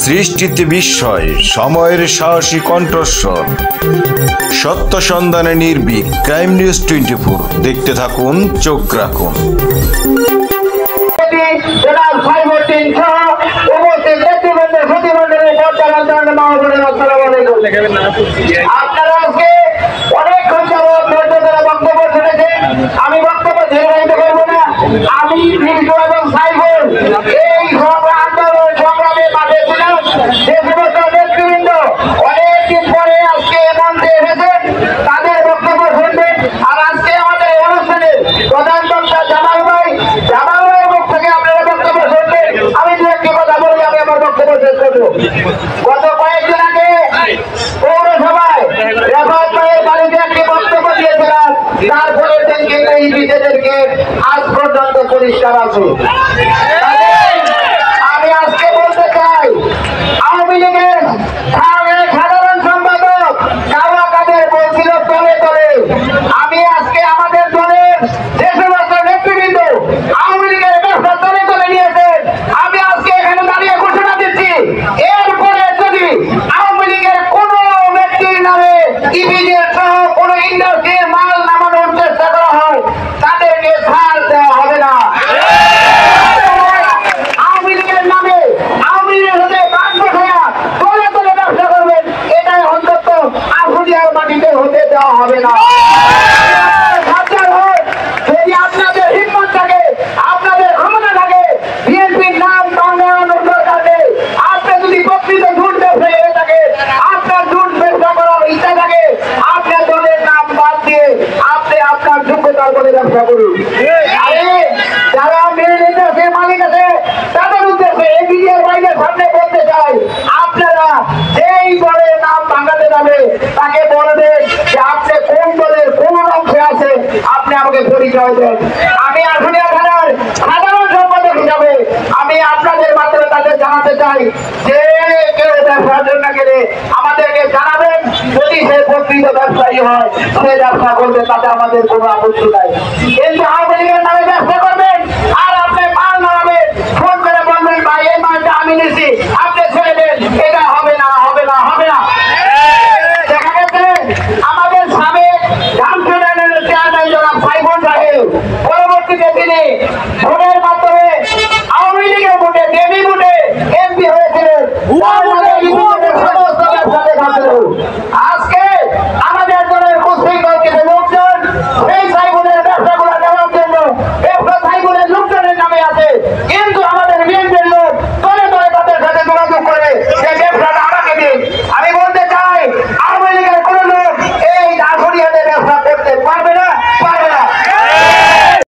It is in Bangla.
সৃষ্টিতে বিস্ময়, সময়ের সাহসী কণ্ঠস্বর, সত্য সন্ধানে নির্ভীক। ক্রাইম নিউজ 24 দেখতে থাকুন, চোখ রাখুন। আপনারা আজকে অনেকক্ষণ যাবত বক্তব্য শুনেছেন। আমি বক্তব্য দীর্ঘায়িত করবো না। আমি দীর্ঘ এবং সাইফুল এই আন্দোলন সংগ্রামে মাঠে ছিলাম। যে সমস্ত নেতৃবৃন্দ অনেকদিন পরে আজকে মঞ্চে এসেছেন, তাদের বক্তব্য শুনবেন। আর আজকে আমাদের অনুষ্ঠানে প্রধান বক্তা জামাল ভাইয়ের মুখ থেকে আপনারা বক্তব্য শুনবেন। আমি দু একটি কথা বলে আমি আমার বক্তব্য শেষ করবো। গত কয়েকদিন আগে পৌরসভায় রেফাত ভাইয়ের বাড়িতে একটি বক্তব্য দিয়েছিলাম, তার ফলে এই বিজেদেরকে আজ পর্যন্ত পরিষ্কার আছে। আমি আজকে বলতে চাই, আওয়ামী লীগের সাধারণ সম্পাদক কাওয়া কাদের বলছিল তলে তলে। আমি আজকে আমাদের দলের যে সমস্ত নেতৃবৃন্দ আওয়ামী লীগের ব্যবসা তলে তলে নিয়েছেন, আমি আজকে এখানে দাঁড়িয়ে ঘোষণা দিচ্ছি, এরপরে যদি আওয়ামী লীগের কোন ব্যক্তির নামে ইপিজেড সহ কোন ইন্ডাস্ট্রির মাল নামানোর চেষ্টা করা হয়, তাদেরকে ছাড় দেওয়া হবে না। আওয়ামী লীগের নামে আওয়ামী লীগের সাথে বাদ বসায়া তলে তলে ব্যবসা করবেন, এটাই অন্তত আশুলিয়ার মাটিতে হতে দেওয়া হবে না। যদি আপনাদের হিম্মত থাকে, আপনাদের ক্ষমতা থাকে, বিএনপির নাম বাংলানোর দরকার নেই। আপনি যদি প্রকৃত ঝুট ব্যবসায়ী হয়ে থাকে, আপনার ঝুট ব্যবসা করার ইচ্ছা থাকে, আপনার দলের নাম বাদ দিয়ে আপনি আপনার যোগ্যতার বলে ব্যবসা করুন। যারা মেনে নিতে আছে মালিক আছে, তাদের উদ্দেশ্যে এই মিডিয়ার বাইরের সামনে বলতে চাই, আপনারা যেই দলের নাম ভাঙাতে যাবে তাকে বলবেন যে আপনি কোন দলের কোন অংশে আছে, আপনি আমাকে পরিচয় দেন। আমি আশুলিয়া থানার সাধারণ সম্পাদক হিসাবে আমি আপনাদের মাধ্যমে তাদের জানাতে চাই যে কেউ ব্যবসার জন্য গেলে আমাদেরকে জানাবেন। যদি সে প্রকৃত ব্যবসায়ী হয়, সে ব্যবসা করবে, তাতে আমাদের কোনো আপত্তি নাই। কিন্তু